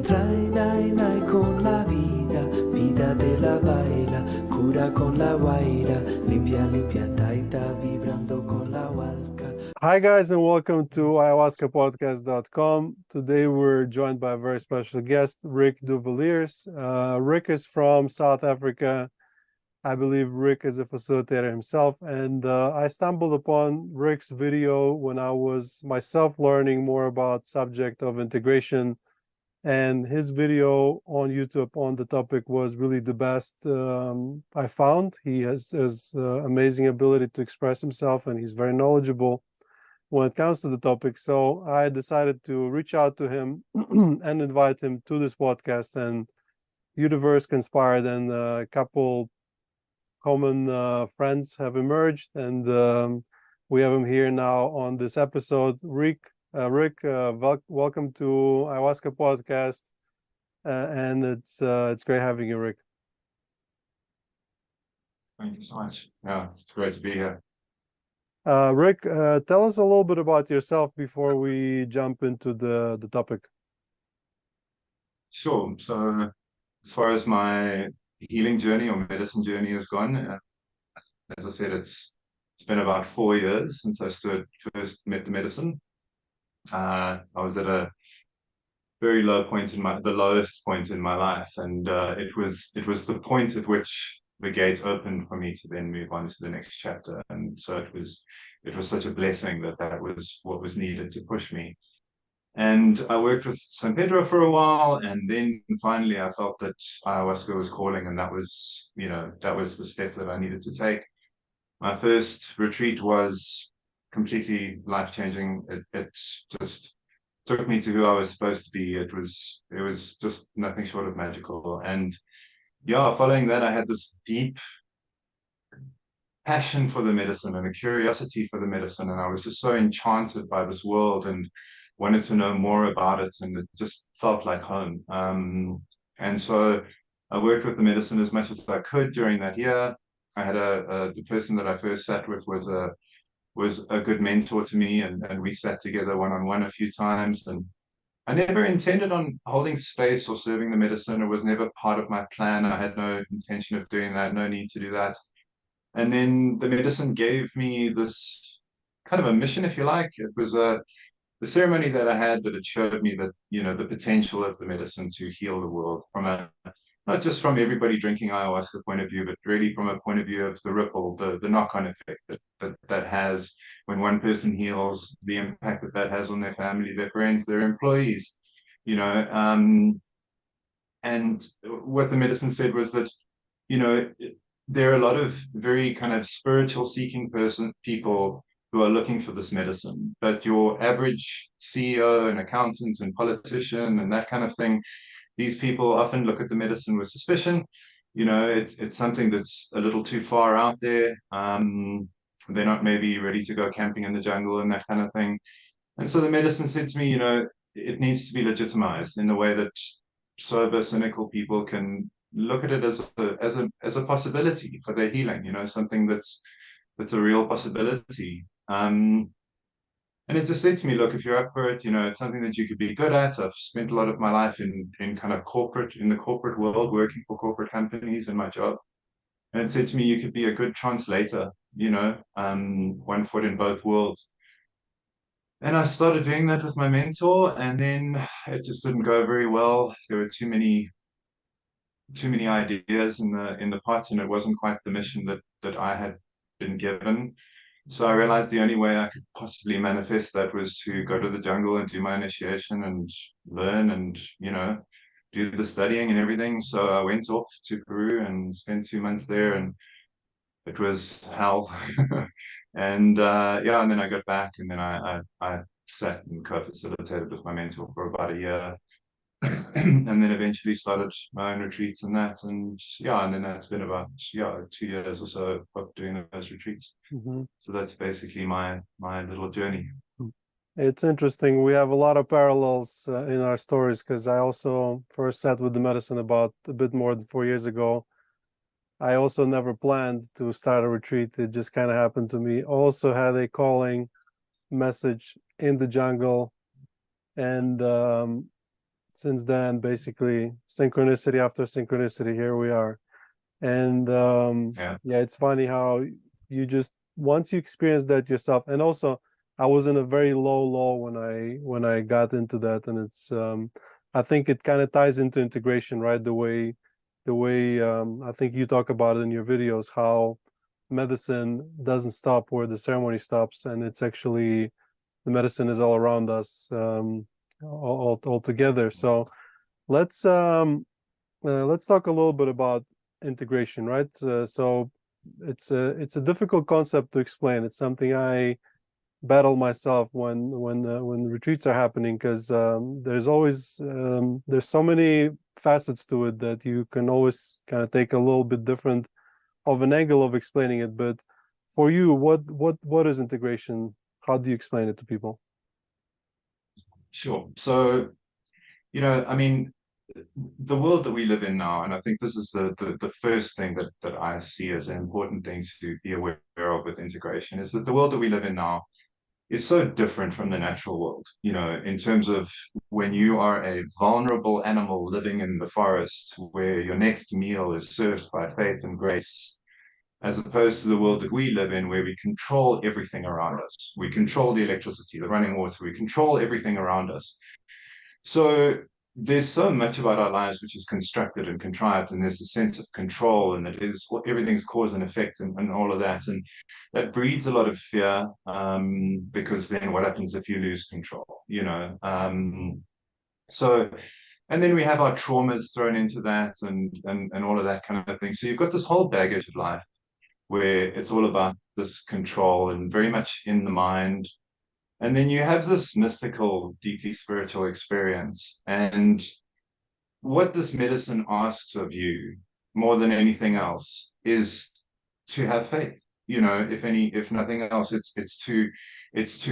Trae nai nai con la vida, vida de la baila, cura con LaWayra, limpia limpia taita, vibrando con la hualca. Hi guys, and welcome to ayahuascapodcast.com. Today we're joined by a very special guest, Rick de Villiers. Rick is from South Africa. I believe Rick is a facilitator himself, and I stumbled upon Rick's video when I was myself learning more about subject of integration, and his video on YouTube on the topic was really the best I found. He has amazing ability to express himself, and he's very knowledgeable when it comes to the topic. So I decided to reach out to him and invite him to this podcast, and universe conspired, and a couple common friends have emerged, and we have him here now on this episode. Rick, welcome to Ayahuasca Podcast, and it's great having you, Rick. Thank you so much. Yeah, it's great to be here. Rick, tell us a little bit about yourself before we jump into the topic. Sure. So, as far as my healing journey or medicine journey has gone, as I said, it's been about 4 years since I first met the medicine. I was at a very low point the lowest point in my life, and it was the point at which the gate opened for me to then move on to the next chapter. And so it was such a blessing that was what was needed to push me. And I worked with San Pedro for a while, and then finally I felt that ayahuasca was calling, and that was the step that I needed to take. My first retreat was completely life-changing. It just took me to who I was supposed to be. It was just nothing short of magical. And yeah, following that, I had this deep passion for the medicine and a curiosity for the medicine, and I was just so enchanted by this world and wanted to know more about it, and it just felt like home. And so I worked with the medicine as much as I could during that year. I had the person that I first sat with was a good mentor to me, and we sat together one-on-one a few times, and I never intended on holding space or serving the medicine. It was never part of my plan. I had no intention of doing that, no need to do that. And then the medicine gave me this kind of a mission, if you like. It was the ceremony that I had, that it showed me that, the potential of the medicine to heal the world not just from everybody drinking ayahuasca point of view, but really from a point of view of the ripple, the knock-on effect that has when one person heals, the impact that has on their family, their friends, their employees, and what the medicine said was that, there are a lot of very kind of spiritual seeking people who are looking for this medicine, but your average CEO and accountant and politician and that kind of thing, these people often look at the medicine with suspicion. It's something that's a little too far out there. They're not maybe ready to go camping in the jungle and that kind of thing. And so the medicine said to me, it needs to be legitimized in the way that sober, cynical people can look at it as a possibility for their healing. Something that's a real possibility. And it just said to me, look, if you're up for it, it's something that you could be good at. I've spent a lot of my life in kind of in the corporate world, working for corporate companies in my job. And it said to me, you could be a good translator, one foot in both worlds. And I started doing that with my mentor, and then it just didn't go very well. There were too many ideas in the pot, and it wasn't quite the mission that I had been given. So I realized the only way I could possibly manifest that was to go to the jungle and do my initiation and learn and, do the studying and everything. So I went off to Peru and spent 2 months there, and it was hell. And and then I got back, and then I sat and co-facilitated with my mentor for about a year. And then eventually started my own retreats and that, and then that's been about 2 years or so of doing those retreats. Mm-hmm. So that's basically my little journey. It's interesting. We have a lot of parallels in our stories, because I also first sat with the medicine about a bit more than 4 years ago. I also never planned to start a retreat. It just kind of happened to me. Also had a calling message in the jungle, and since then, basically synchronicity after synchronicity, here we are. And yeah, it's funny how you just, once you experience that yourself, and also I was in a very low when I got into that, and it's I think it kind of ties into integration, right? The way I think you talk about it in your videos, how medicine doesn't stop where the ceremony stops, and it's actually, the medicine is all around us, all together. So let's talk a little bit about integration, right? So it's a difficult concept to explain. It's something I battle myself when retreats are happening, because there's always there's so many facets to it that you can always kind of take a little bit different of an angle of explaining it. But for you, what is integration? How do you explain it to people? Sure. So, I mean, the world that we live in now, and I think this is the first thing that I see as an important thing to be aware of with integration, is that the world that we live in now is so different from the natural world, in terms of when you are a vulnerable animal living in the forest where your next meal is served by faith and grace, as opposed to the world that we live in, where we control everything around us. We control the electricity, the running water, we control everything around us. So there's so much about our lives which is constructed and contrived, and there's a sense of control, and it is everything's cause and effect, and all of that, and that breeds a lot of fear, because then what happens if you lose control? So, and then we have our traumas thrown into that, and all of that kind of thing. So you've got this whole baggage of life where it's all about this control and very much in the mind. And then you have this mystical, deeply spiritual experience. And what this medicine asks of you more than anything else is to have faith. If nothing else, it's to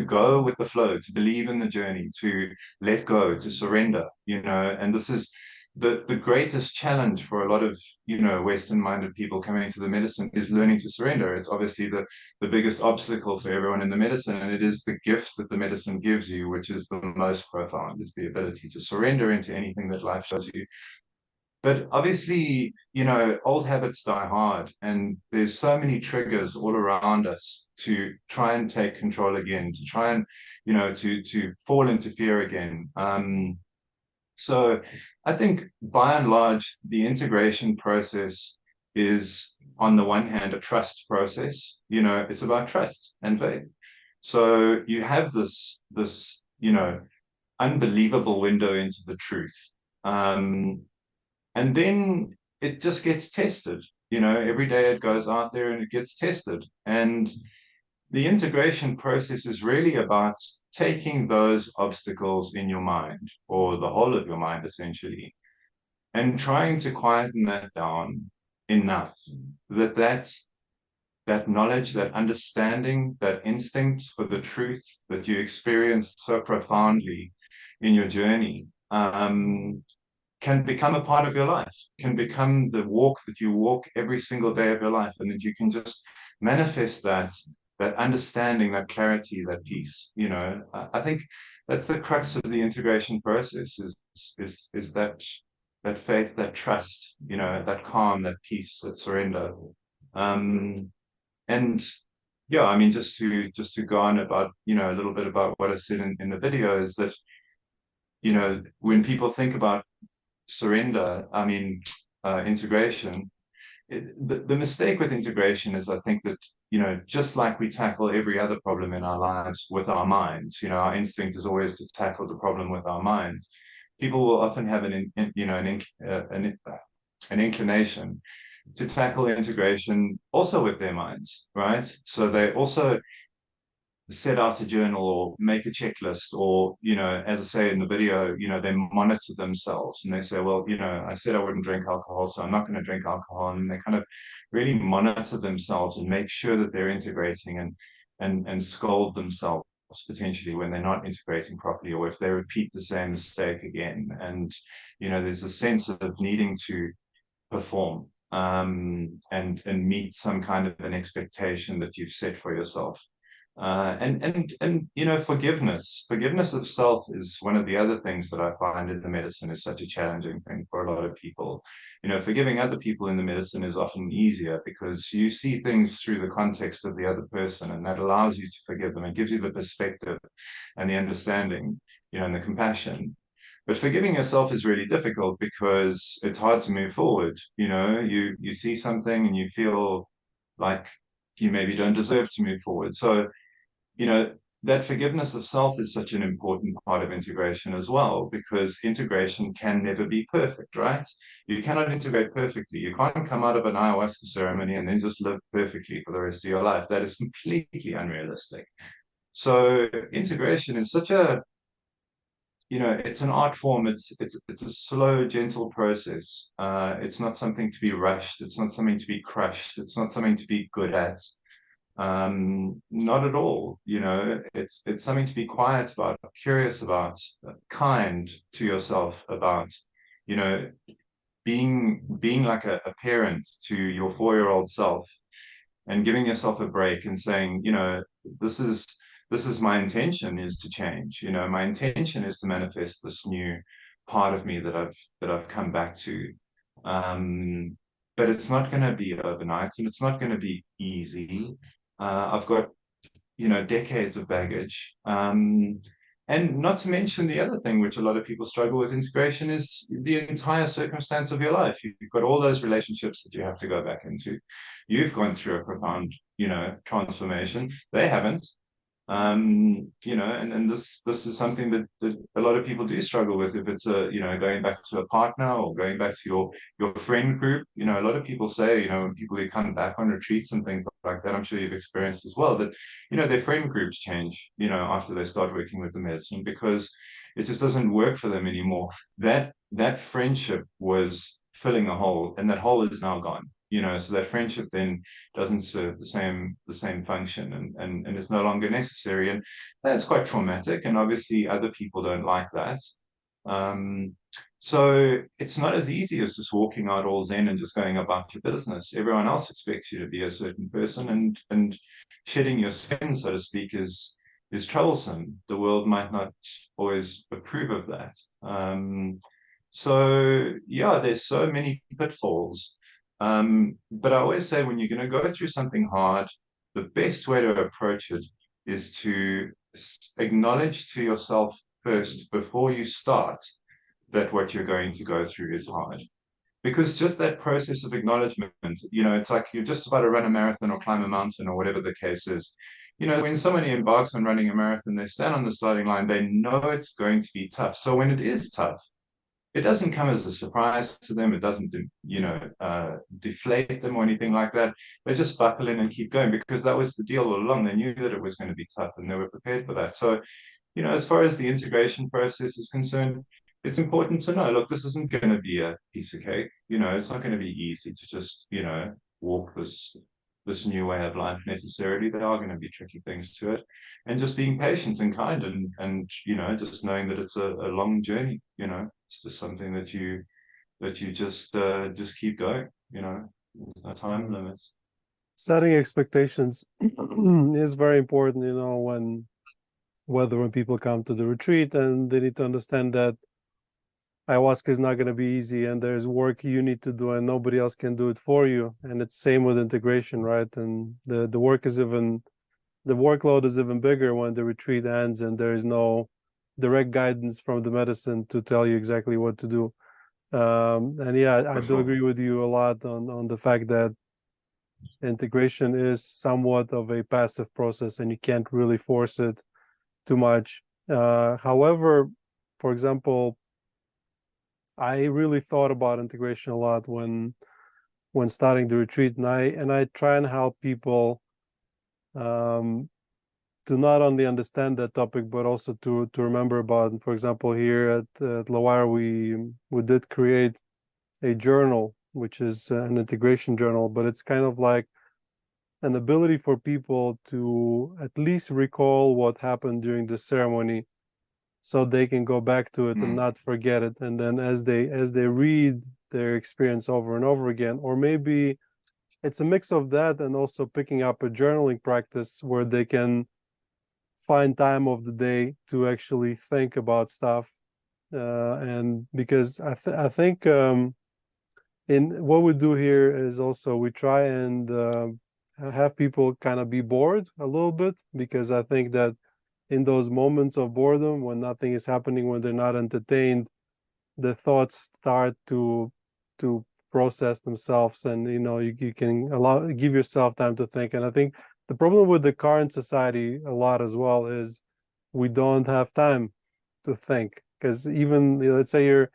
go with the flow, to believe in the journey, to let go, to surrender, and this is the greatest challenge for a lot of, Western-minded people coming into the medicine, is learning to surrender. It's obviously the biggest obstacle for everyone in the medicine, and it is the gift that the medicine gives you, which is the most profound. It's the ability to surrender into anything that life shows you. But obviously, old habits die hard, and there's so many triggers all around us to try and take control again, to try and, to fall into fear again. So I think by and large, the integration process is, on the one hand, a trust process. It's about trust and faith. So you have this, unbelievable window into the truth. And then it just gets tested. Every day it goes out there and it gets tested. And the integration process is really about taking those obstacles in your mind, or the whole of your mind essentially, and trying to quieten that down enough that knowledge, that understanding, that instinct for the truth that you experienced so profoundly in your journey, can become a part of your life, can become the walk that you walk every single day of your life, and that you can just manifest that understanding, that clarity, that peace. I think that's the crux of the integration process, is that faith, that trust, that calm, that peace, that surrender. And yeah, I mean, just to go on about, a little bit about what I said in the video, is that, when people think about surrender, I mean, integration, the mistake with integration is, I think that, just like we tackle every other problem in our lives with our minds, our instinct is always to tackle the problem with our minds. People will often have an inclination to tackle integration also with their minds, right? So they also set out a journal or make a checklist, or, as I say in the video, they monitor themselves, and they say, well, I said I wouldn't drink alcohol, so I'm not going to drink alcohol. And they kind of really monitor themselves and make sure that they're integrating, and scold themselves potentially when they're not integrating properly, or if they repeat the same mistake again. And, there's a sense of needing to perform, and meet some kind of an expectation that you've set for yourself. And you know, forgiveness of self is one of the other things that I find in the medicine is such a challenging thing for a lot of people. You know, forgiving other people in the medicine is often easier because you see things through the context of the other person, and that allows you to forgive them. It gives you the perspective and the understanding, you know, and the compassion. But forgiving yourself is really difficult because it's hard to move forward. You know, you see something and you feel like you maybe don't deserve to move forward. So, you know, that forgiveness of self is such an important part of integration as well, because integration can never be perfect, right? You cannot integrate perfectly. You can't come out of an ayahuasca ceremony and then just live perfectly for the rest of your life. That is completely unrealistic. So integration is such a, you know, it's an art form. It's a slow, gentle process. It's not something to be rushed. It's not something to be crushed. It's not something to be good at. Not at all. You know, it's something to be quiet about, curious about, kind to yourself about. You know, being like a parent to your 4-year-old self and giving yourself a break and saying, you know, this is this is my intention is to change. You know, my intention is to manifest this new part of me that I've come back to. Um, but it's not going to be overnight, and it's not going to be easy. I've got, you know, decades of baggage. And not to mention the other thing, which a lot of people struggle with integration, is the entire circumstance of your life. You've got all those relationships that you have to go back into. You've gone through a profound, you know, transformation. They haven't. You know, and this is something that a lot of people do struggle with. If it's a, you know, going back to a partner or going back to your friend group, you know, a lot of people say, you know, when people who come back on retreats and things like that, I'm sure you've experienced as well, that, you know, their friend groups change, you know, after they start working with the medicine because it just doesn't work for them anymore. That friendship was filling a hole, and that hole is now gone. You know, so that friendship then doesn't serve the same function, and it's no longer necessary, and that's quite traumatic, and obviously other people don't like that. um, so it's not as easy as just walking out all zen and just going about your business. Everyone else expects you to be a certain person, and shedding your skin, so to speak, is troublesome. The world might not always approve of that. So yeah, there's so many pitfalls. But I always say when you're going to go through something hard, the best way to approach it is to acknowledge to yourself first before you start that what you're going to go through is hard. Because just that process of acknowledgement, you know, it's like you're just about to run a marathon or climb a mountain or whatever the case is. You know, when somebody embarks on running a marathon, they stand on the starting line, they know it's going to be tough. So when it is tough, it doesn't come as a surprise to them. It doesn't, you know, deflate them or anything like that. They just buckle in and keep going because that was the deal all along. They knew that it was going to be tough and they were prepared for that. So, you know, as far as the integration process is concerned, it's important to know, look, this isn't going to be a piece of cake. You know, it's not going to be easy to just, you know, walk this new way of life necessarily. There are going to be tricky things to it, and just being patient and kind, and you know, just knowing that it's a long journey. You know, it's just something that you just keep going. You know, there's no time limits. Setting expectations is very important, you know, when people come to the retreat, and they need to understand that ayahuasca is not going to be easy, and there's work you need to do and nobody else can do it for you. And it's same with integration, right? And the work is even, the workload is even bigger when the retreat ends and there is no direct guidance from the medicine to tell you exactly what to do. And yeah, I do agree with you a lot on the fact that integration is somewhat of a passive process and you can't really force it too much. However, for example, I really thought about integration a lot when starting the retreat, and I try and help people to not only understand that topic but also to remember about it. For example, here at LaWayra, we did create a journal, which is an integration journal, but it's kind of like an ability for people to at least recall what happened during the ceremony so they can go back to it and not forget it. And then as they read their experience over and over again, or maybe it's a mix of that and also picking up a journaling practice where they can find time of the day to actually think about stuff. And because I think in what we do here is also we try and have people kind of be bored a little bit, because I think that in those moments of boredom, when nothing is happening, when they're not entertained, the thoughts start to process themselves, and you can give yourself time to think. And I think the problem with the current society a lot as well is we don't have time to think, because even let's say you're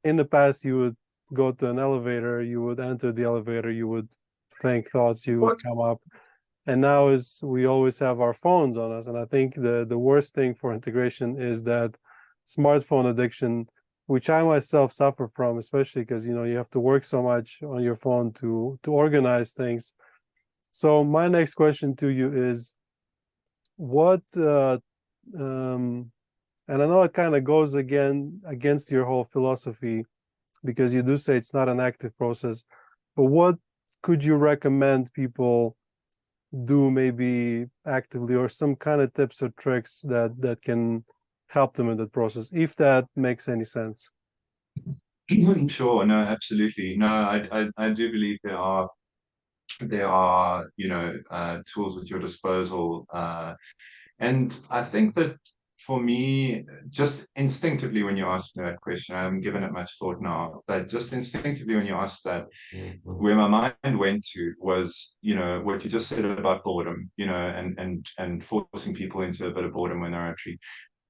in the past, you would go to an elevator, you would enter the elevator, you would think thoughts, you would come up, and now is we always have our phones on us. And I think the worst thing for integration is that smartphone addiction, which I myself suffer from, especially because you have to work so much on your phone to organize things. So my next question to you is, what and I know it kind of goes against your whole philosophy, because you do say it's not an active process, but what could you recommend people do maybe actively, or some kind of tips or tricks that can help them in that process, if that makes any sense? Sure, no, absolutely. No, I do believe there are tools at your disposal, and I think that for me, just instinctively when you asked me that question, I haven't given it much thought now, but just instinctively when you asked that, where my mind went to was, what you just said about boredom, and forcing people into a bit of boredom when they're on retreat.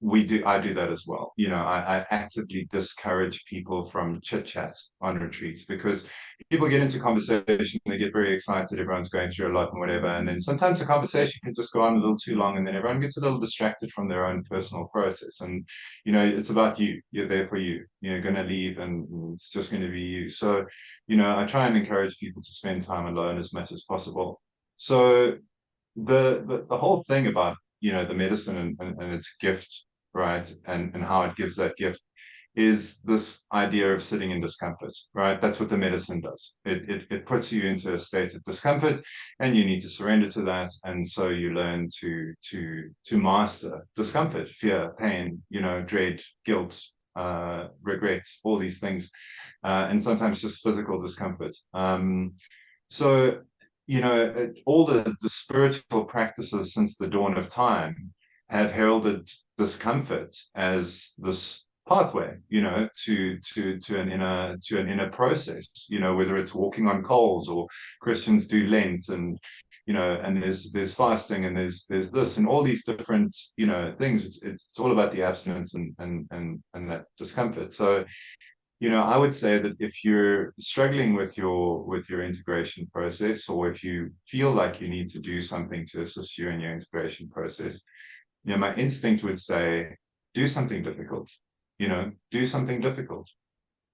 I do that as well. I actively discourage people from chit chat on retreats, because people get into conversation, they get very excited, everyone's going through a lot and whatever, and then sometimes the conversation can just go on a little too long, and then everyone gets a little distracted from their own personal process. And it's about you. You're there for you. You're going to leave, and it's just going to be you. So I try and encourage people to spend time alone as much as possible. So the whole thing about the medicine and its gift, right, and how it gives that gift, is this idea of sitting in discomfort, right? That's what the medicine does. It puts you into a state of discomfort, and you need to surrender to that. And so you learn to master discomfort, fear, pain, dread, guilt, regrets, all these things, and sometimes just physical discomfort. So all the spiritual practices since the dawn of time have heralded discomfort as this pathway, to an inner process, whether it's walking on coals, or Christians do Lent, and and there's fasting, and there's this, and all these different things. It's all about the abstinence and that discomfort. So I would say that if you're struggling with your integration process, or if you feel like you need to do something to assist you in your integration process, my instinct would say, do something difficult. Do something difficult.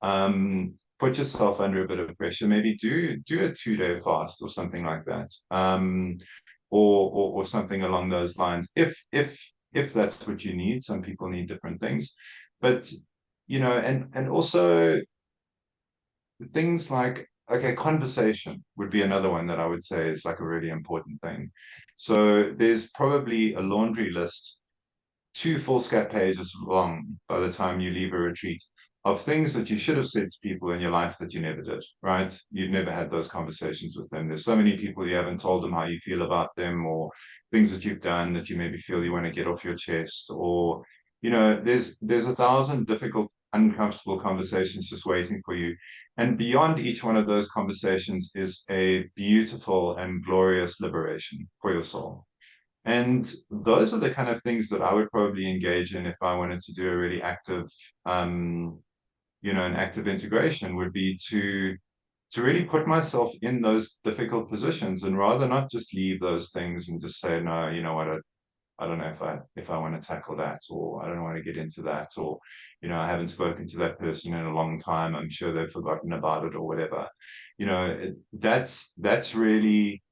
Put yourself under a bit of pressure. Maybe do a 2-day fast or something like that, or something along those lines. If that's what you need. Some people need different things, but and also things like, okay, conversation would be another one that I would say is like a really important thing. So there's probably a laundry list, 2 foolscap pages long by the time you leave a retreat, of things that you should have said to people in your life that you never did, right? You've never had those conversations with them. There's so many people you haven't told them how you feel about them, or things that you've done that you maybe feel you want to get off your chest, or there's 1,000 difficult, uncomfortable conversations just waiting for you. And beyond each one of those conversations is a beautiful and glorious liberation for your soul. And those are the kind of things that I would probably engage in if I wanted to do a really active, an active integration, would be to really put myself in those difficult positions, and rather not just leave those things and just say, no, you know what, I don't know if I want to tackle that, or I don't want to get into that, or I haven't spoken to that person in a long time, I'm sure they've forgotten about it, or whatever. That's really,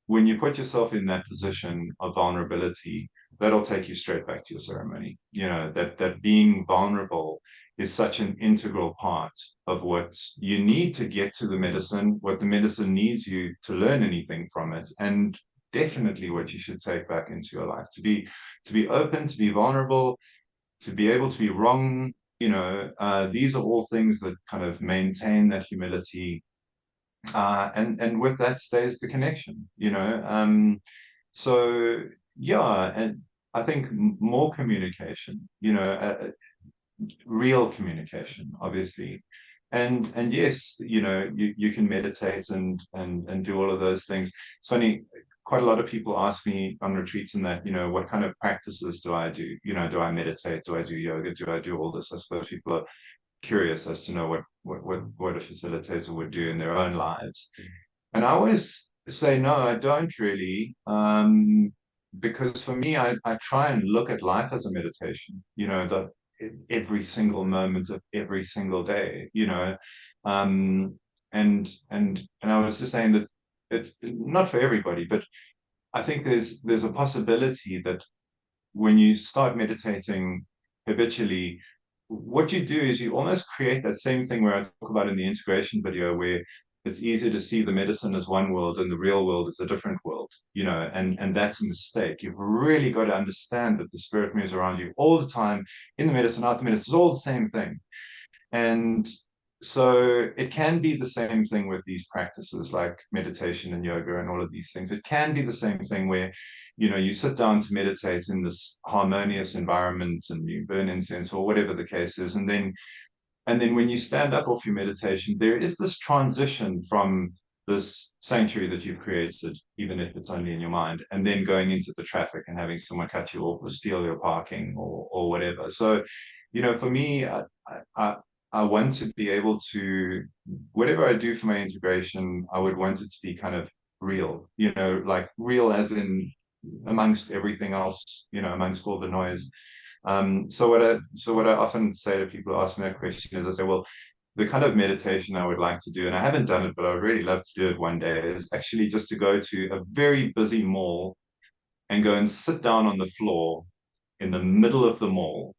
when you put yourself in that position of vulnerability, that'll take you straight back to your ceremony. That being vulnerable is such an integral part of what you need to get to the medicine, what the medicine needs you to learn anything from it. And definitely what you should take back into your life. To be open, to be vulnerable, to be able to be wrong. These are all things that kind of maintain that humility, and with that stays the connection. So yeah, and I think more communication. Real communication, obviously. And yes, you can meditate and do all of those things. It's funny, quite a lot of people ask me on retreats and that, what kind of practices do I do? Do I meditate? Do I do yoga? Do I do all this? I suppose people are curious as to know what a facilitator would do in their own lives. And I always say, no, I don't really. Because for me, I try and look at life as a meditation, that every single moment of every single day, and I was just saying that it's not for everybody, but I think there's a possibility that when you start meditating habitually, what you do is you almost create that same thing where I talk about in the integration video, where it's easy to see the medicine as one world and the real world is a different world, and that's a mistake. You've really got to understand that the spirit moves around you all the time, in the medicine, out the medicine, it's all the same thing. And so it can be the same thing with these practices like meditation and yoga and all of these things. It can be the same thing where, you sit down to meditate in this harmonious environment and you burn incense or whatever the case is. And then when you stand up off your meditation, there is this transition from this sanctuary that you've created, even if it's only in your mind, and then going into the traffic and having someone cut you off or steal your parking or whatever. So, for me, I want to be able to, whatever I do for my integration, I would want it to be kind of real, like real as in amongst everything else, amongst all the noise. So what I often say to people who ask me that question is, I say, well, the kind of meditation I would like to do, and I haven't done it, but I would really love to do it one day, is actually just to go to a very busy mall and go and sit down on the floor in the middle of the mall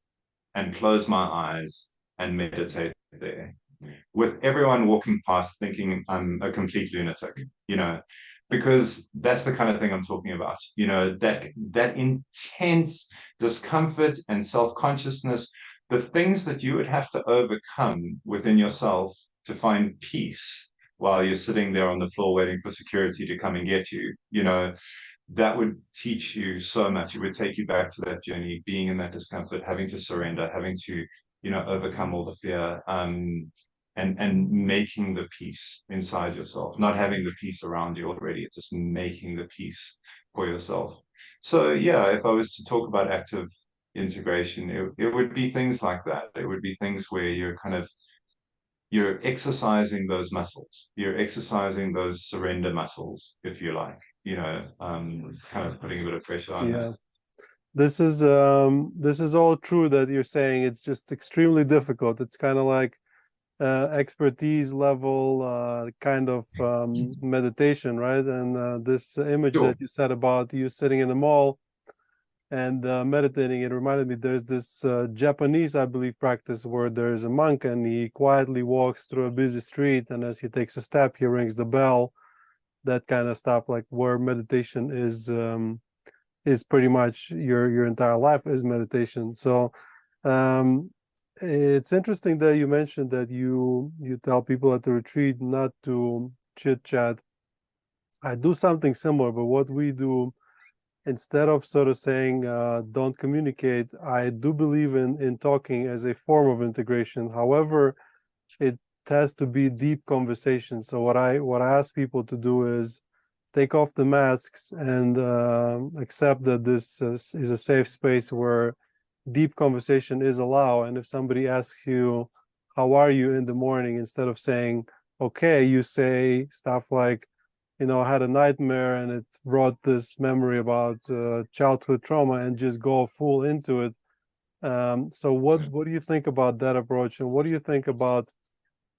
and close my eyes and meditate there, with everyone walking past thinking I'm a complete lunatic, because that's the kind of thing I'm talking about, that intense discomfort and self-consciousness, the things that you would have to overcome within yourself to find peace while you're sitting there on the floor waiting for security to come and get you, that would teach you so much. It would take you back to that journey, being in that discomfort, having to surrender, having to, overcome all the fear, and making the peace inside yourself, not having the peace around you already, just making the peace for yourself. So yeah, if I was to talk about active integration, it would be things like that. It would be things where you're exercising those muscles, you're exercising those surrender muscles, if you like, kind of putting a bit of pressure on that. This is all true that you're saying. It's just extremely difficult. It's kind of like expertise level kind of meditation, right? And this image Sure. that you said about you sitting in the mall and meditating, it reminded me there's this Japanese, I believe, practice where there's a monk and he quietly walks through a busy street, and as he takes a step, he rings the bell. That kind of stuff, like where meditation is pretty much your entire life is meditation. So it's interesting that you mentioned that you tell people at the retreat not to chit chat. I do something similar, but what we do, instead of sort of saying don't communicate, I do believe in talking as a form of integration. However, it has to be deep conversation. So what I ask people to do is take off the masks and accept that this is a safe space where deep conversation is allowed. And if somebody asks you, how are you in the morning, instead of saying, okay, you say stuff like, I had a nightmare and it brought this memory about childhood trauma, and just go full into it. So what do you think about that approach? And what do you think about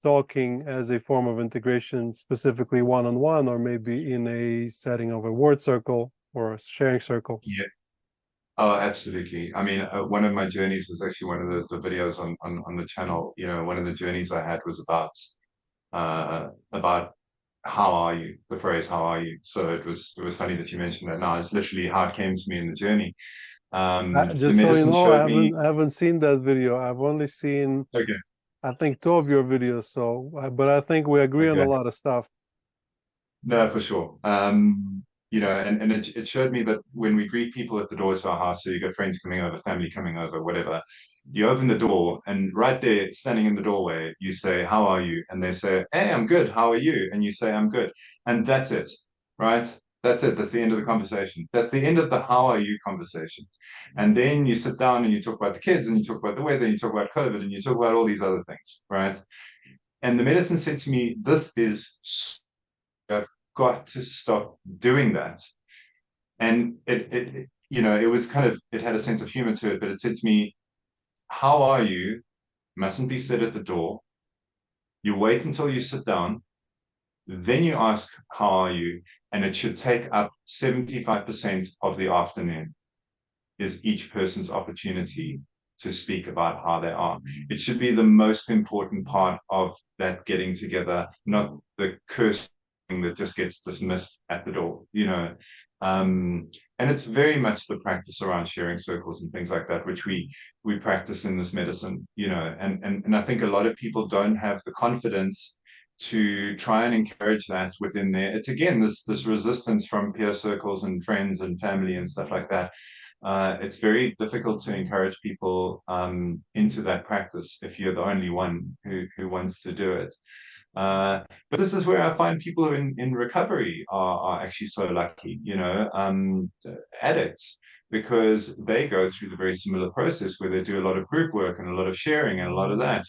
talking as a form of integration, specifically one-on-one, or maybe in a setting of a word circle or a sharing circle? Yeah. Oh, absolutely. I mean, one of my journeys was actually one of the videos on the channel. One of the journeys I had was about how are you? The phrase "how are you?" So it was funny that you mentioned that. Now it's literally how it came to me in the journey. The Just so you medicine know, showed me. I haven't seen that video. I've only seen, Okay, I think, two of your videos. So, but I think we agree on a okay. lot of stuff. No, for sure. And it showed me that when we greet people at the doors of our house, so you got friends coming over, family coming over, whatever, you open the door and right there, standing in the doorway, you say, "How are you?" And they say, "Hey, I'm good. How are you?" And you say, "I'm good." And that's it, right? That's it. That's the end of the conversation. That's the end of the "how are you" conversation. And then you sit down and you talk about the kids and you talk about the weather and you talk about COVID and you talk about all these other things, right? And the medicine said to me, "This is I've got to stop doing that." And it was kind of, it had a sense of humor to it, but it said to me, "How are you?" Mustn't be said at the door. You wait until you sit down, then you ask, "How are you?" And it should take up 75% of the afternoon is each person's opportunity to speak about how they are. It should be the most important part of that getting together, not the curse that just gets dismissed at the door. And it's very much the practice around sharing circles and things like that, which we practice in this medicine. And I think a lot of people don't have the confidence to try and encourage that within there. It's again this resistance from peer circles and friends and family and stuff like that. It's very difficult to encourage people into that practice if you're the only one who wants to do it. But this is where I find people in recovery are actually so lucky, addicts, because they go through the very similar process where they do a lot of group work and a lot of sharing and a lot of that.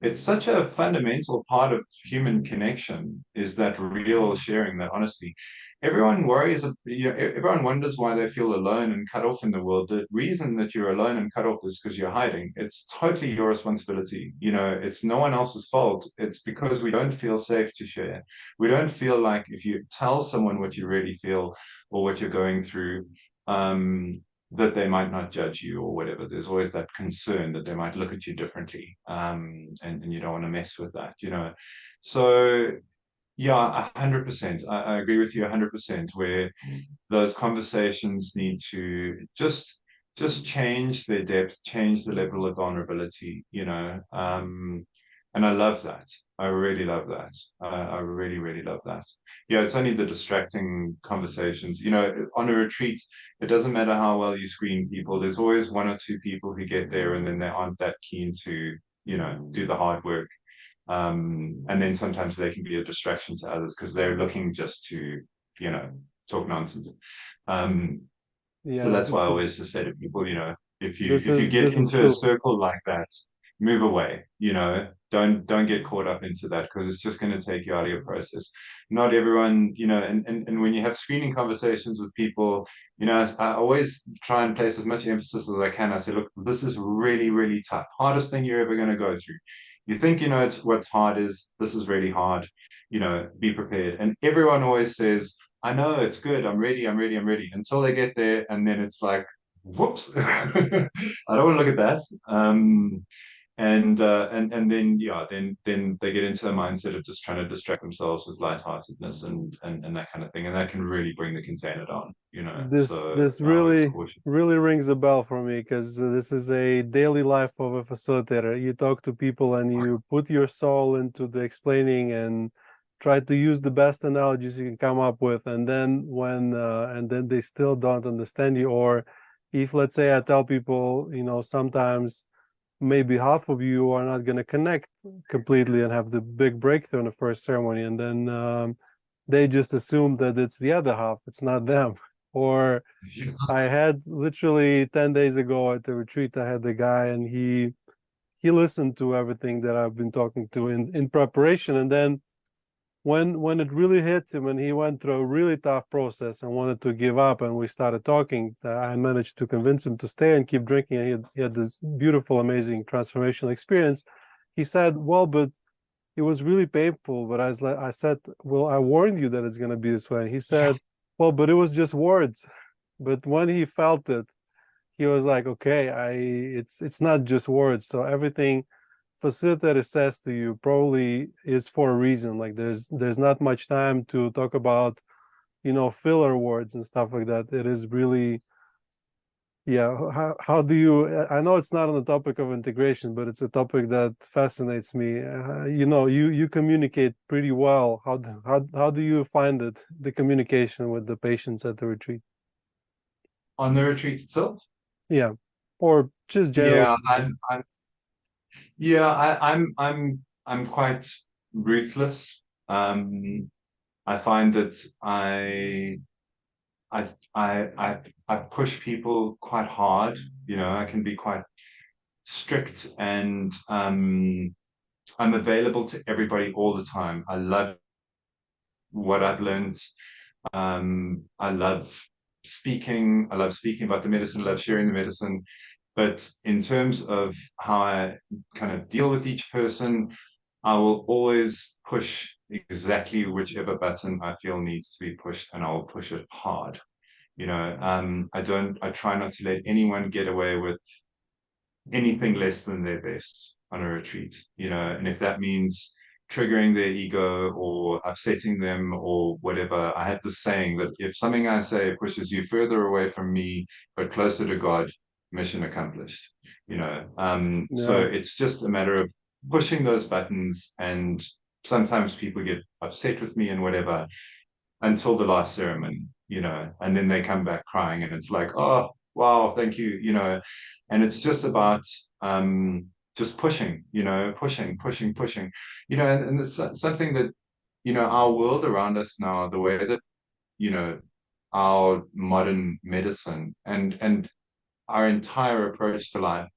It's such a fundamental part of human connection is that real sharing, that honesty. Everyone everyone wonders why they feel alone and cut off in the world. The reason that you're alone and cut off is because you're hiding. It's totally your responsibility. It's no one else's fault. It's because we don't feel safe to share. We don't feel like if you tell someone what you really feel or what you're going through, that they might not judge you or whatever. There's always that concern that they might look at you differently. And you don't want to mess with that. So yeah, 100%. I agree with you 100%, where those conversations need to just change their depth, change the level of vulnerability. And I love that. I really love that. I really, really love that. Yeah, it's only the distracting conversations. On a retreat, it doesn't matter how well you screen people, there's always one or two people who get there and then they aren't that keen to do the hard work. And then sometimes they can be a distraction to others because they're looking just to, talk nonsense. Um, so Yeah, that's why I always just say to people, if you get this is into a true. circle like that, move away. Don't get caught up into that because it's just going to take you out of your process. Not everyone, and when you have screening conversations with people, I always try and place as much emphasis as I can. I say, look, this is really, really tough. Hardest thing you're ever going to go through. You think it's what's hard is this is really hard. Be prepared. And everyone always says, "I know it's good. I'm ready. I'm ready. I'm ready." Until they get there, and then it's like, whoops, I don't want to look at that. And then then they get into a mindset of just trying to distract themselves with lightheartedness and that kind of thing, and that can really bring the container down. So This I always really caution. really rings a bell for me because this is a daily life of a facilitator. You talk to people and you put your soul into the explaining and try to use the best analogies you can come up with, and then and then they still don't understand you. Or if, let's say, I tell people, sometimes maybe half of you are not going to connect completely and have the big breakthrough in the first ceremony, and then they just assume that it's the other half, it's not them. Or I had literally 10 days ago at the retreat, I had the guy and he listened to everything that I've been talking to in preparation, and then when it really hit him and he went through a really tough process and wanted to give up and we started talking, I managed to convince him to stay and keep drinking, and he had this beautiful, amazing transformational experience. He said, well, but it was really painful, but I said, well, I warned you that it's going to be this way. And he said, well, but it was just words. But when he felt it, he was like, okay, it's not just words. So everything facilitator says to you probably is for a reason. Like there's not much time to talk about, filler words and stuff like that. It is really, yeah. How do you? I know it's not on the topic of integration, but it's a topic that fascinates me. You communicate pretty well. How do you find it, the communication with the patients at the retreat? On the retreat itself? Yeah, or just generally. Yeah, I'm quite ruthless. I find that I push people quite hard. I can be quite strict, and I'm available to everybody all the time. I love what I've learned. I love speaking. I love speaking about the medicine. I love sharing the medicine. But in terms of how I kind of deal with each person, I will always push exactly whichever button I feel needs to be pushed, and I'll push it hard. I try not to let anyone get away with anything less than their best on a retreat, and if that means triggering their ego or upsetting them or whatever. I had this saying that if something I say pushes you further away from me but closer to God, mission accomplished. So Yeah. it's just a matter of pushing those buttons, and sometimes people get upset with me and whatever until the last ceremony, and then they come back crying, and it's like, oh wow, thank you, and it's just about just pushing, pushing, and it's something that, our world around us now, the way that, our modern medicine and our entire approach to life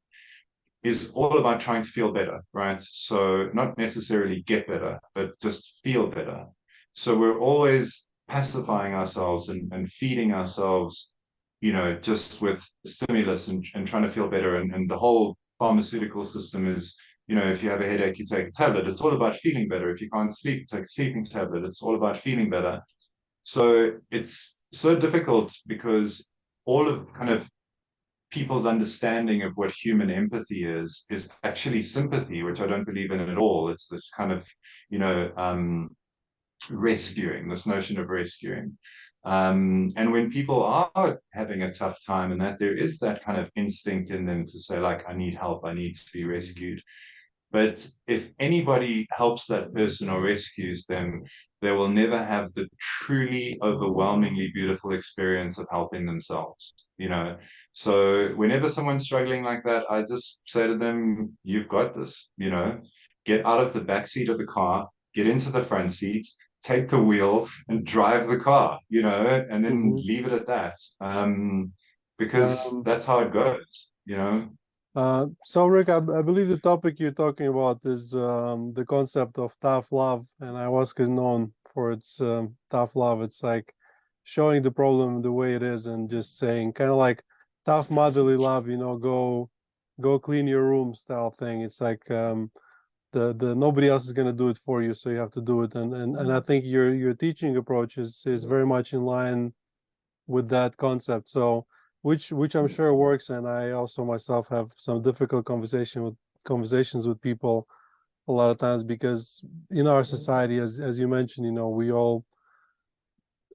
is all about trying to feel better, right? So not necessarily get better, but just feel better. So we're always pacifying ourselves and feeding ourselves, just with stimulus and trying to feel better. And the whole pharmaceutical system is, if you have a headache, you take a tablet. It's all about feeling better. If you can't sleep, take a sleeping tablet. It's all about feeling better. So it's so difficult because all of kind of people's understanding of what human empathy is actually sympathy, which I don't believe in at all. It's this kind of, rescuing, this notion of rescuing. And when people are having a tough time, and that there is that kind of instinct in them to say, like, I need help, I need to be rescued. But if anybody helps that person or rescues them, they will never have the truly overwhelmingly beautiful experience of helping themselves. So whenever someone's struggling like that, I just say to them, you've got this. Get out of the back seat of the car, get into the front seat, take the wheel and drive the car, and then Mhm. leave it at that. Because that's how it goes. So Rick, I believe the topic you're talking about is the concept of tough love, and ayahuasca is known for its tough love. It's like showing the problem the way it is and just saying kind of like tough motherly love, go clean your room style thing. It's like the nobody else is gonna do it for you, so you have to do it. And I think your teaching approach is very much in line with that concept. So which I'm sure works, and I also myself have some difficult conversations with people a lot of times because in our society, as you mentioned, we all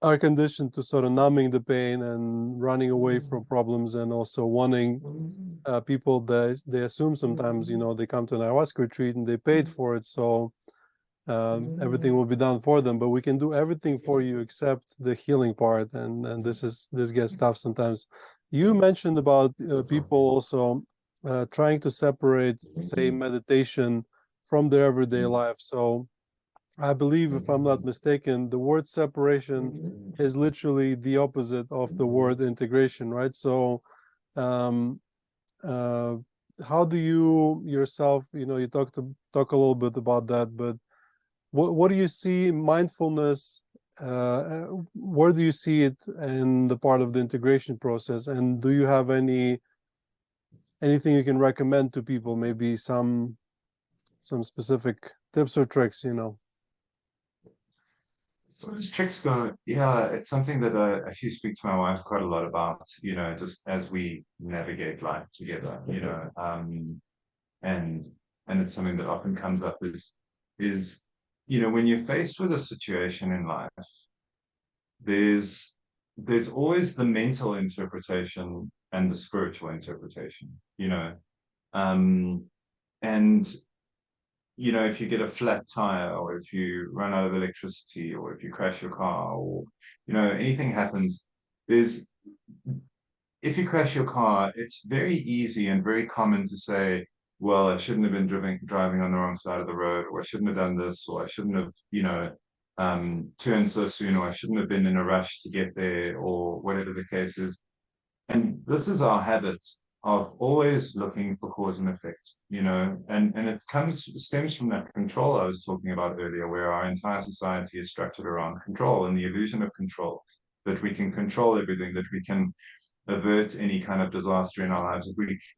are conditioned to sort of numbing the pain and running away from problems, and also wanting people that they assume sometimes, they come to an ayahuasca retreat and they paid for it, so everything will be done for them. But we can do everything for you except the healing part, and this gets tough sometimes. You mentioned about people also trying to separate, say, meditation from their everyday life. So I believe, if I'm not mistaken, the word separation is literally the opposite of the word integration, right? So um, uh, how do you yourself, you talk a little bit about that, but what do you see mindfulness, where do you see it in the part of the integration process, and do you have anything you can recommend to people, maybe some specific tips or tricks? So as tricks go, yeah, it's something that I actually speak to my wife quite a lot about, just as we navigate life together, and and it's something that often comes up, is when you're faced with a situation in life, there's always the mental interpretation and the spiritual interpretation, um, and if you get a flat tire, or if you run out of electricity, or if you crash your car, or anything happens, there's if you crash your car, it's very easy and very common to say, well, I shouldn't have been driving on the wrong side of the road, or I shouldn't have done this, or I shouldn't have, turned so soon, or I shouldn't have been in a rush to get there, or whatever the case is. And this is our habit of always looking for cause and effect, and it stems from that control I was talking about earlier, where our entire society is structured around control and the illusion of control, that we can control everything, that we can avert any kind of disaster in our lives.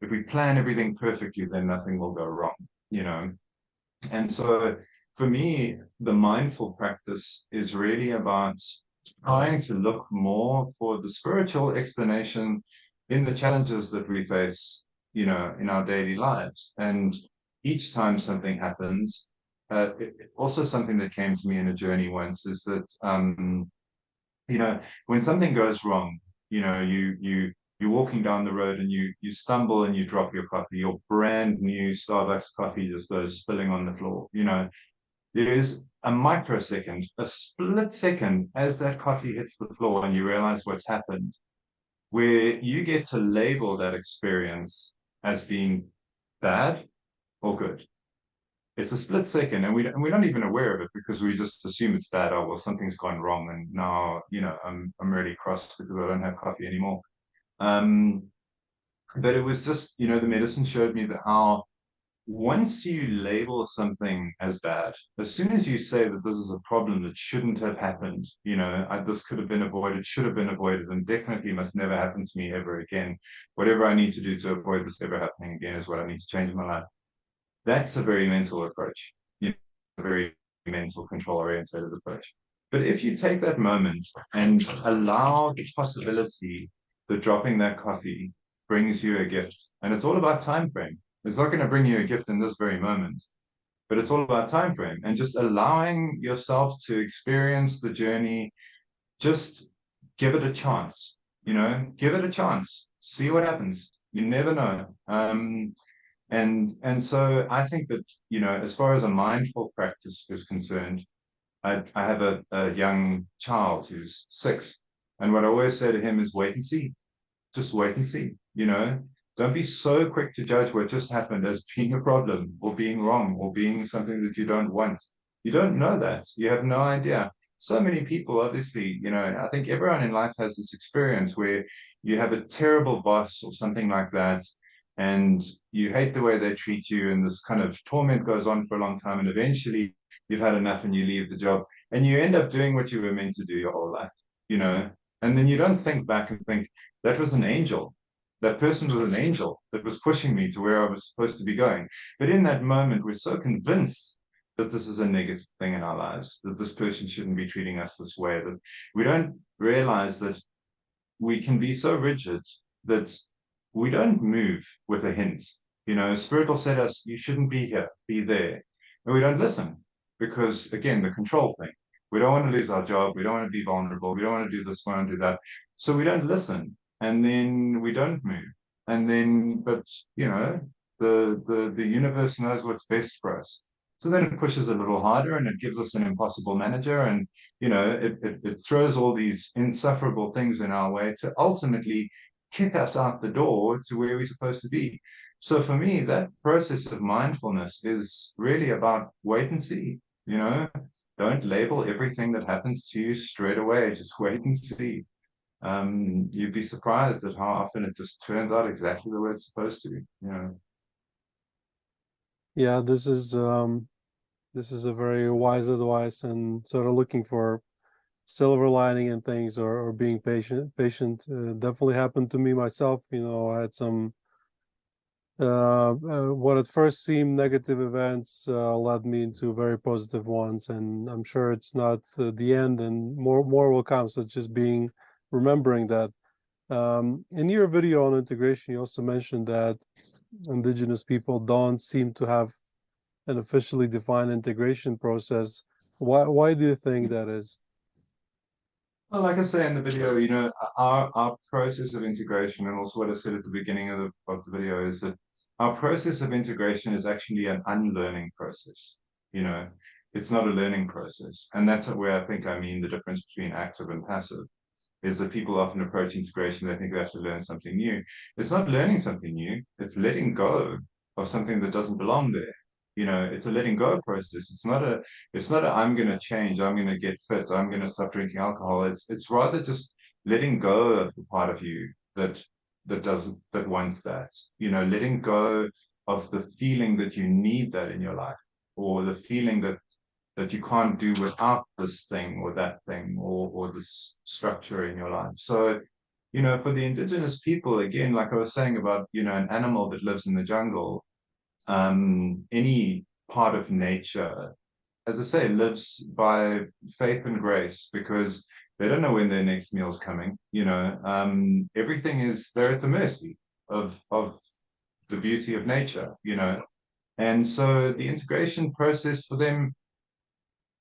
If we plan everything perfectly, then nothing will go wrong, And so for me, the mindful practice is really about trying to look more for the spiritual explanation in the challenges that we face, in our daily lives. And each time something happens, also something that came to me in a journey once is that, when something goes wrong, you're walking down the road and you stumble and you drop your coffee, your brand new Starbucks coffee just goes spilling on the floor. There is a microsecond, a split second, as that coffee hits the floor and you realize what's happened, where you get to label that experience as being bad or good. It's a split second, and we're not even aware of it, because we just assume it's bad. Oh, well, something's gone wrong, and now I'm really cross because I don't have coffee anymore. But it was just, the medicine showed me that how once you label something as bad, as soon as you say that this is a problem that shouldn't have happened, this could have been avoided, should have been avoided, and definitely must never happen to me ever again. Whatever I need to do to avoid this ever happening again is what I need to change in my life. That's a very mental approach, a very mental control-oriented approach. But if you take that moment and allow the possibility that dropping that coffee brings you a gift, and it's all about time frame. It's not going to bring you a gift in this very moment, but it's all about time frame, and just allowing yourself to experience the journey. Just give it a chance, give it a chance, see what happens. You never know. And so I think that, as far as a mindful practice is concerned, I have a young child who's 6, and what I always say to him is wait and see. Just wait and see, Don't be so quick to judge what just happened as being a problem, or being wrong, or being something that you don't want. You don't know that. You have no idea. So many people, obviously, I think everyone in life has this experience where you have a terrible boss or something like that, and you hate the way they treat you, and this kind of torment goes on for a long time, and eventually you've had enough and you leave the job, and you end up doing what you were meant to do your whole life, and then you don't think back and think, that was an angel. That person was an angel that was pushing me to where I was supposed to be going. But in that moment, we're so convinced that this is a negative thing in our lives, that this person shouldn't be treating us this way, that we don't realize that we can be so rigid that we don't move with a hint. Spirit will say to us, you shouldn't be here, be there. And we don't listen because, again, the control thing. We don't want to lose our job. We don't want to be vulnerable. We don't want to do this, we don't want to do that. So we don't listen, and then we don't move. And then, but, the universe knows what's best for us. So then it pushes a little harder, and it gives us an impossible manager, and it throws all these insufferable things in our way to ultimately kick us out the door to where we're supposed to be. So for me, that process of mindfulness is really about wait and see. Don't label everything that happens to you straight away. Just wait and see. You'd be surprised at how often it just turns out exactly the way it's supposed to. Yeah, this is a very wise advice, and sort of looking for silver lining in things, or being patient. Definitely happened to me myself. I had some what at first seemed negative events led me into very positive ones, and I'm sure it's not the end, and more will come. So it's just remembering that. In your video on integration, you also mentioned that indigenous people don't seem to have an officially defined integration process. Why do you think that is? Well, like I say in the video, you know, our process of integration, and also what I said at the beginning of the video, is that our process of integration is actually an unlearning process. You know, it's not a learning process. And that's where I think I mean the difference between active and passive, is that people often approach integration, they think they have to learn something new. It's not learning something new, it's letting go of something that doesn't belong there. You know, it's a letting go process. It's not a I'm gonna change, I'm gonna get fit, I'm gonna stop drinking alcohol. It's rather just letting go of the part of you that wants that. You know, letting go of the feeling that you need that in your life, or the feeling that you can't do without this thing or that thing, or this structure in your life. So, you know, for the indigenous people, again, like I was saying about, you know, an animal that lives in the jungle, any part of nature, as I say, lives by faith and grace, because they don't know when their next meal's coming. You know, everything is, they're at the mercy of the beauty of nature, you know. And so the integration process for them,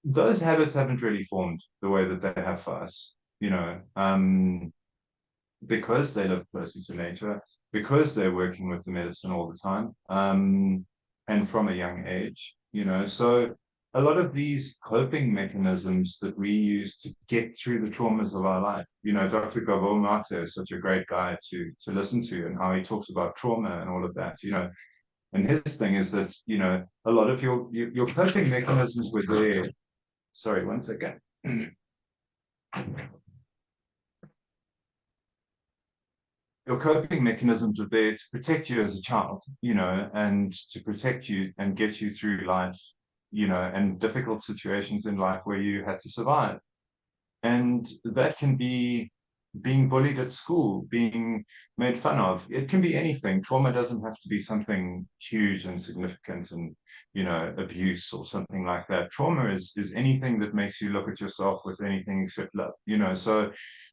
those habits haven't really formed the way that they have for us, you know, because they live closely to nature, because they're working with the medicine all the time, and from a young age, you know. So a lot of these coping mechanisms that we use to get through the traumas of our life, you know, Dr. Gabo Mate is such a great guy to listen to, and how he talks about trauma and all of that, you know. And his thing is that, you know, a lot of your coping mechanisms were there. Sorry, one second. Your coping mechanisms are there to protect you as a child, you know, and to protect you and get you through life, you know, and difficult situations in life where you had to survive. And that can be being bullied at school, being made fun of. It can be anything. Trauma doesn't have to be something huge and significant and, you know, abuse or something like that. Trauma is anything that makes you look at yourself with anything except love, you know. So,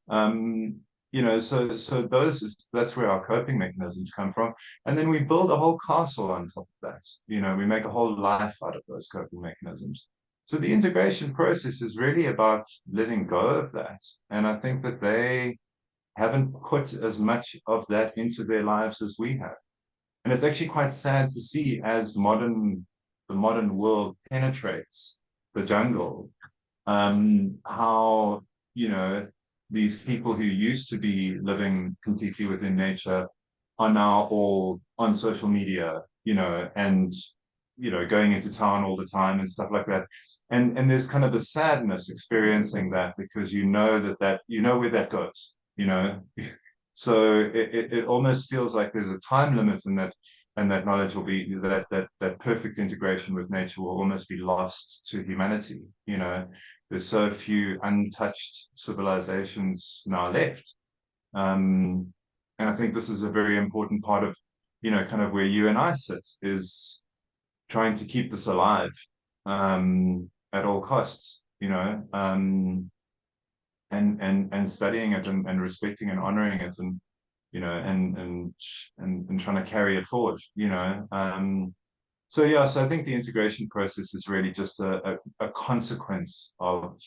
um, you know, that's where our coping mechanisms come from. And then we build a whole castle on top of that. You know, we make a whole life out of those coping mechanisms. So the integration process is really about letting go of that. And I think that they haven't put as much of that into their lives as we have. And it's actually quite sad to see, as the modern world penetrates the jungle, how, you know, these people who used to be living completely within nature are now all on social media, you know, and, you know, going into town all the time and stuff like that. And there's kind of a sadness experiencing that, because you know that you know where that goes, you know. So it almost feels like there's a time limit, in that, and that knowledge will be that perfect integration with nature will almost be lost to humanity, you know. There's so few untouched civilizations now left. And I think this is a very important part of, you know, kind of where you and I sit, is trying to keep this alive, at all costs, you know, and studying it, and respecting and honoring it, and, you know, and trying to carry it forward, you know. So yeah, so I think the integration process is really just a consequence of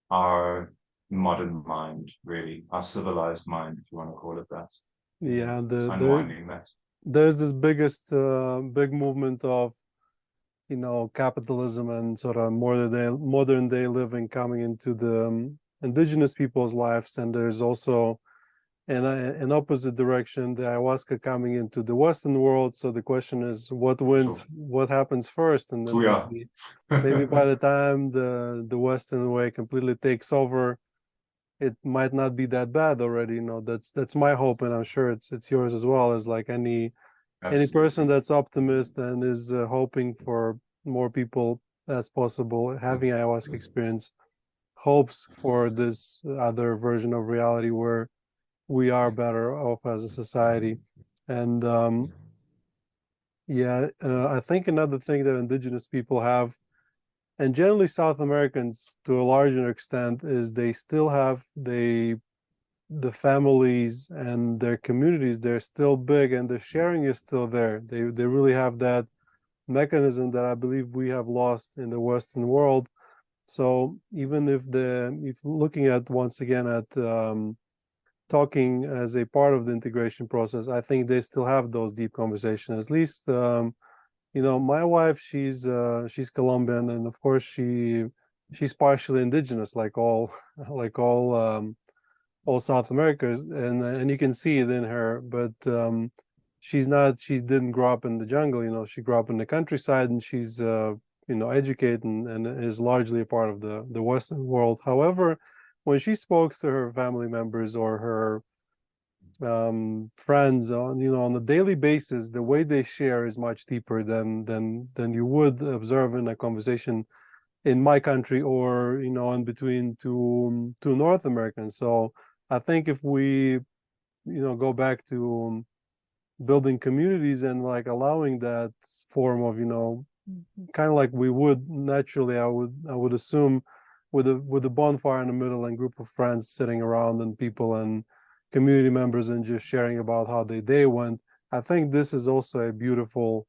our modern mind, really, our civilized mind, if you want to call it that. Yeah, Unwinding that. there's this big movement of, you know, capitalism and sort of modern day living coming into the indigenous people's lives, and there's also an opposite direction, the ayahuasca coming into the Western world. So the question is, what wins? Sure. What happens first? And then Yeah. maybe by the time the Western way completely takes over, it might not be that bad already. You know, that's my hope, and I'm sure it's yours as well. As like any person Absolutely. that's optimist and is hoping for more people as possible having ayahuasca experience, hopes for this other version of reality where we are better off as a society. And yeah, I think another thing that indigenous people have, and generally South Americans to a larger extent, is they still have the families and their communities. They're still big, and the sharing is still there. They really have that mechanism that I believe we have lost in the Western world. So even if looking at once again at talking as a part of the integration process, I think they still have those deep conversations. At least, my wife, she's Colombian, and of course she's partially indigenous, like all like all South Americans, and you can see it in her. But she's not. She didn't grow up in the jungle. She grew up in the countryside, and she's educated and is largely a part of the Western world. However, when she spoke to her family members or her friends on a daily basis, the way they share is much deeper than you would observe in a conversation in my country or in between two North Americans. So I think if we go back to building communities and like allowing that form of kind of like we would naturally, I would assume, with a bonfire in the middle and group of friends sitting around and people and community members and just sharing about how their day went. I think this is also a beautiful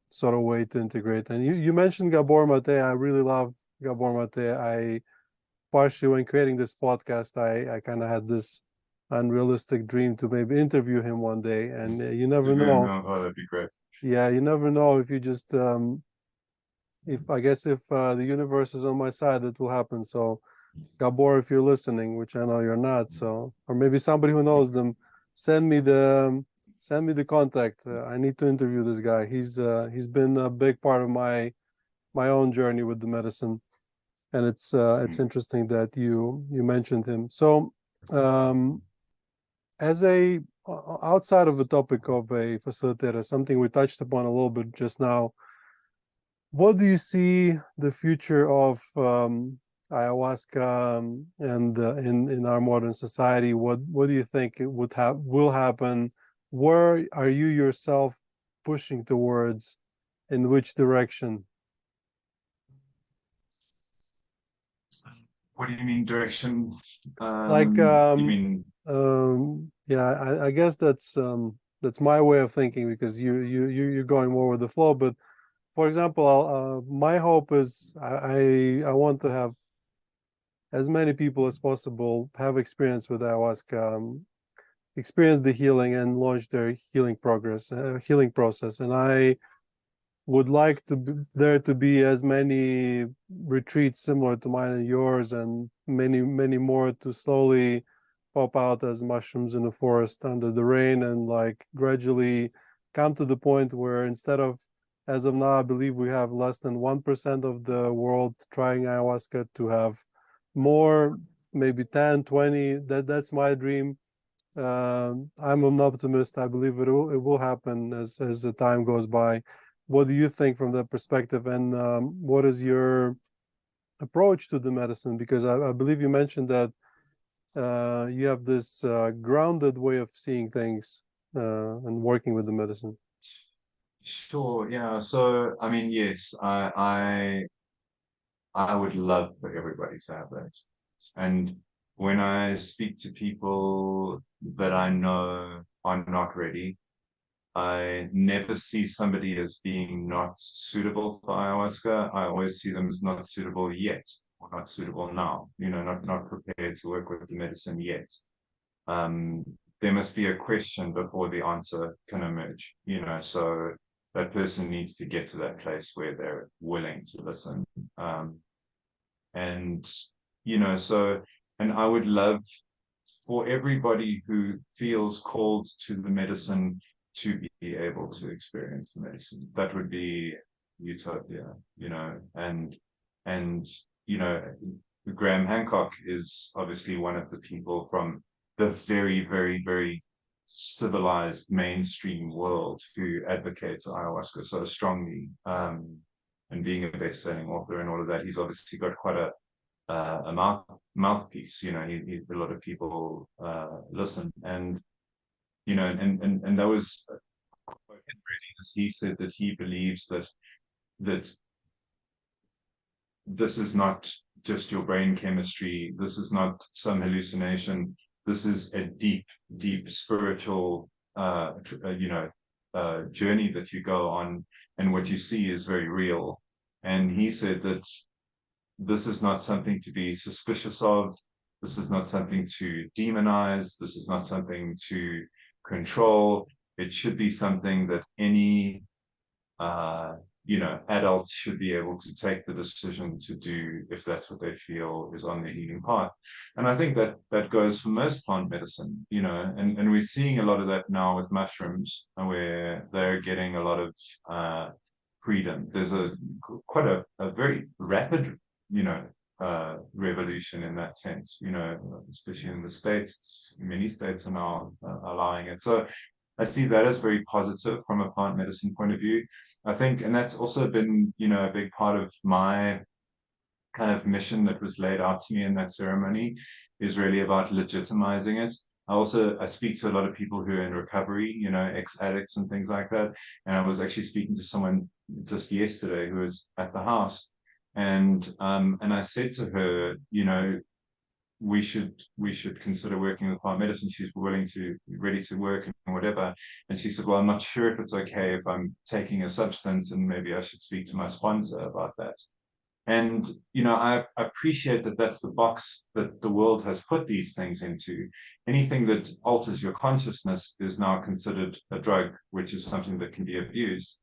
sort of way to integrate. And you mentioned Gabor Mate. I really love Gabor Mate. I partially, when creating this podcast, I kind of had this unrealistic dream to maybe interview him one day, and you never know. Oh, that'd be great. Yeah, you never know if you just if I guess if the universe is on my side, it will happen. So Gabor, if you're listening, which I know you're not, so or maybe somebody who knows them, send me the contact. I need to interview this guy. He's been a big part of my own journey with the medicine, and it's interesting that you mentioned him. So as a outside of the topic of a facilitator, something we touched upon a little bit just now, what do you see the future of ayahuasca and in our modern society? What do you think it will happen? Where are you yourself pushing towards? In which direction? What do you mean direction? Like You mean yeah, I guess that's my way of thinking, because you're going more with the flow. But for example, my hope is I want to have as many people as possible have experience with ayahuasca, experience the healing and launch their healing process. And I would like there to be as many retreats similar to mine and yours, and many more to slowly pop out as mushrooms in the forest under the rain, and like gradually come to the point where, instead of, as of now, I believe we have less than 1% of the world trying ayahuasca, to have more, maybe 10, 20. That's my dream. I'm an optimist. I believe it will happen as the time goes by. What do you think from that perspective, and what is your approach to the medicine? Because I believe you mentioned that you have this grounded way of seeing things and working with the medicine. sure, yeah. So I mean, yes, I would love for everybody to have that experience. And when I speak to people that I know are not ready, I never see somebody as being not suitable for ayahuasca. I always see them as not suitable yet, or not suitable now, not prepared to work with the medicine yet. Um, there must be a question before the answer can emerge, so that person needs to get to that place where they're willing to listen. And, so, and I would love for everybody who feels called to the medicine to be able to experience the medicine. That would be utopia, and Graham Hancock is obviously one of the people from the very, very, very civilized mainstream world who advocates ayahuasca so strongly. And being a best-selling author and all of that, he's obviously got quite a mouthpiece. A lot of people listen, and and that was really, as he said, that he believes that this is not just your brain chemistry. This is not some hallucination. This is a deep, deep spiritual, journey that you go on, and what you see is very real. And he said that this is not something to be suspicious of. This is not something to demonize. This is not something to control. It should be something that any adult should be able to take the decision to do if that's what they feel is on their healing path. And I think that that goes for most plant medicine, and we're seeing a lot of that now with mushrooms, where they're getting a lot of freedom. There's quite a very rapid, revolution in that sense, especially in the States. Many states are now allowing it. So I see that as very positive from a plant medicine point of view. I think, and that's also been, a big part of my kind of mission that was laid out to me in that ceremony, is really about legitimizing it. I speak to a lot of people who are in recovery, ex-addicts and things like that. And I was actually speaking to someone just yesterday who was at the house. And I said to her, we should consider working with plant medicine. She's ready to work and whatever. And she said, well, I'm not sure if it's okay if I'm taking a substance, and maybe I should speak to my sponsor about that. And, I appreciate that that's the box that the world has put these things into. Anything that alters your consciousness is now considered a drug, which is something that can be abused.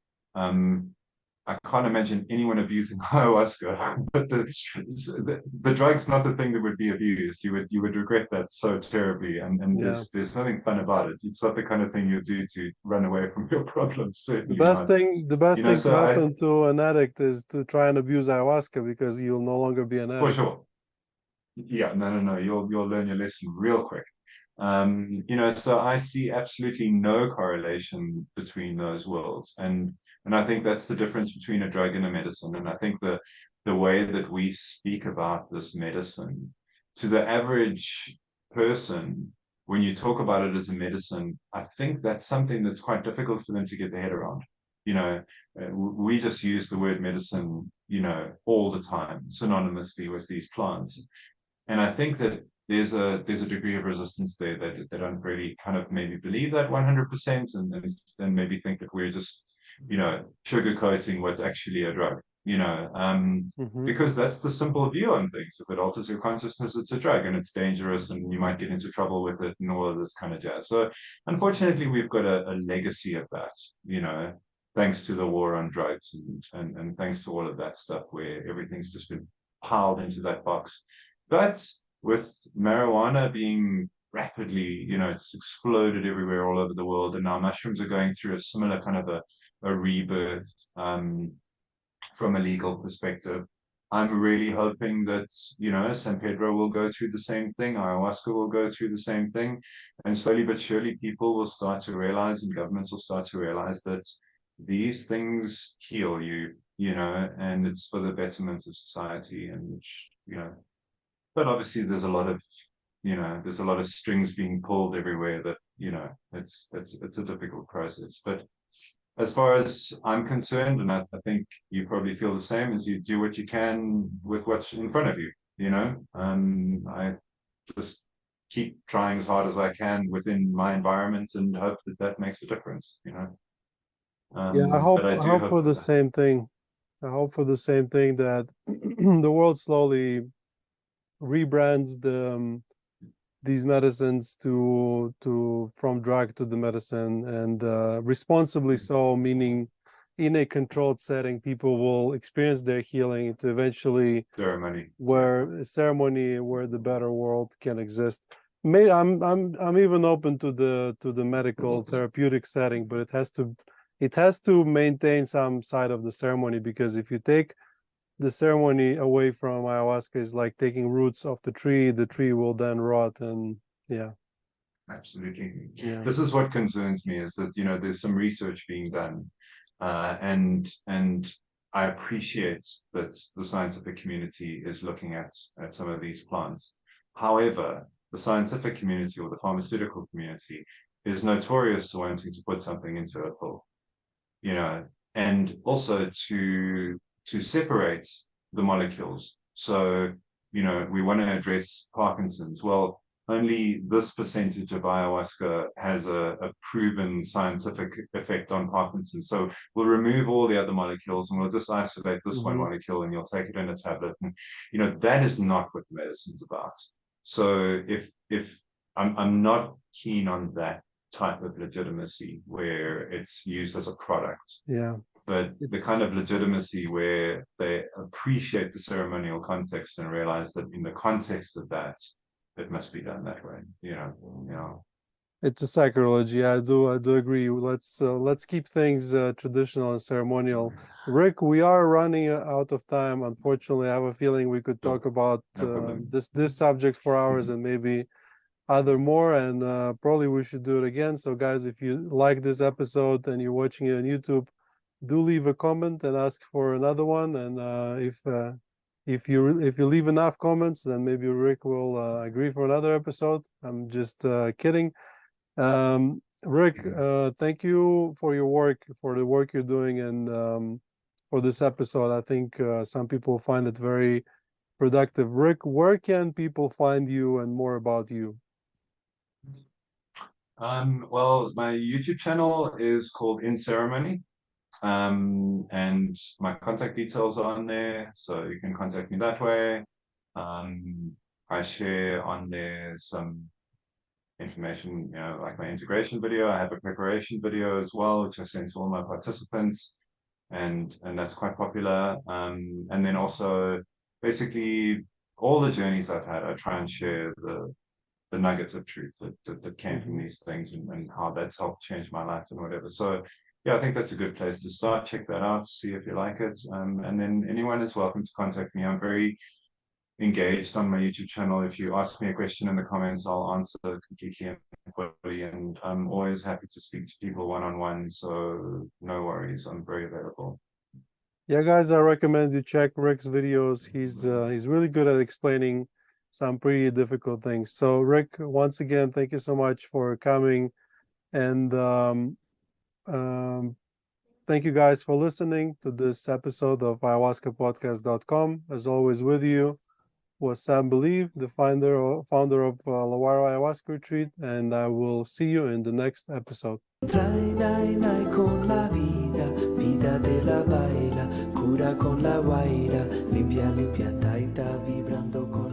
I can't imagine anyone abusing ayahuasca, but the drug's not the thing that would be abused. You would regret that so terribly, and Yeah. there's nothing fun about it. It's not the kind of thing you do to run away from your problems. The Certainly best not. thing, the best thing So to happen to an addict is to try and abuse ayahuasca, because you'll no longer be an for addict. sure, yeah, no, you'll learn your lesson real quick. So I see absolutely no correlation between those worlds, and I think that's the difference between a drug and a medicine. And I think the way that we speak about this medicine to the average person, when you talk about it as a medicine, I think that's something that's quite difficult for them to get their head around. We just use the word medicine, all the time, synonymously with these plants. And I think that there's a degree of resistance there that they don't really kind of maybe believe that 100%, and maybe think that we're just, sugarcoating what's actually a drug, because that's the simple view on things. If it alters your consciousness, it's a drug, and it's dangerous, and you might get into trouble with it, and all of this kind of jazz. So unfortunately, we've got a legacy of that, thanks to the war on drugs, and thanks to all of that stuff, where everything's just been piled into that box. But with marijuana being rapidly, it's exploded everywhere all over the world, and now mushrooms are going through a similar kind of a rebirth, from a legal perspective. I'm really hoping that, San Pedro will go through the same thing, ayahuasca will go through the same thing, and slowly but surely people will start to realize, and governments will start to realize, that these things heal you, and it's for the betterment of society. And but obviously there's a lot of strings being pulled everywhere that, it's a difficult process. But as far as I'm concerned, and I think you probably feel the same, as you do what you can with what's in front of you, I just keep trying as hard as I can within my environment, and hope that that makes a difference, Yeah, I hope but I I do hope hope for the that. same thing. I hope for the same thing, that the world slowly rebrands these medicines to from drug to the medicine, and responsibly so, meaning in a controlled setting, people will experience their healing to eventually Ceremony. where ceremony, where the better world can exist. I'm even open to the medical therapeutic setting, but it has to maintain some side of the ceremony, because if you take the ceremony away from ayahuasca, is like taking roots off the tree will then rot. And yeah. Absolutely. Yeah. This is what concerns me, is that, there's some research being done, and I appreciate that the scientific community is looking at some of these plants. However, the scientific community, or the pharmaceutical community, is notorious to wanting to put something into a pill, and also to separate the molecules. So, we want to address Parkinson's. Well, only this percentage of ayahuasca has a proven scientific effect on Parkinson's. So we'll remove all the other molecules and we'll just isolate this one molecule, and you'll take it in a tablet. And that is not what the medicine's about. So if I'm not keen on that type of legitimacy where it's used as a product. Yeah. But the kind of legitimacy where they appreciate the ceremonial context and realize that in the context of that, it must be done that way. It's a sacrilege. Yeah, I do agree. Let's keep things traditional and ceremonial. Rick, we are running out of time. Unfortunately, I have a feeling we could talk about this subject for hours and maybe other more, and probably we should do it again. So guys, if you like this episode and you're watching it on YouTube, do leave a comment and ask for another one. And if you leave enough comments, then maybe Rick will agree for another episode. I'm just kidding. Rick, thank you for your work, for the work you're doing, and for this episode. I think some people find it very productive. Rick, where can people find you and more about you? Well, my YouTube channel is called In Ceremony, and my contact details are on there, so you can contact me that way. I share on there some information, like my integration video. I have a preparation video as well, which I send to all my participants, and that's quite popular. And then also basically all the journeys I've had, I try and share the nuggets of truth that came from these things, and how that's helped change my life and whatever. So yeah, I think that's a good place to start. Check that out, see if you like it. And then anyone is welcome to contact me. I'm very engaged on my YouTube channel. If you ask me a question in the comments, I'll answer completely and fully, and I'm always happy to speak to people one-on-one, so no worries, I'm very available. Yeah, guys, I recommend you check Rick's videos. He's really good at explaining some pretty difficult things. So Rick, once again, thank you so much for coming, and thank you guys for listening to this episode of ayahuascapodcast.com. As always, with you was Sam Believ, the founder of LaWayra Ayahuasca Retreat, and I will see you in the next episode. Con la vida, vida de la baila, cura con la guaira, limpia, limpia, taita, vibrando con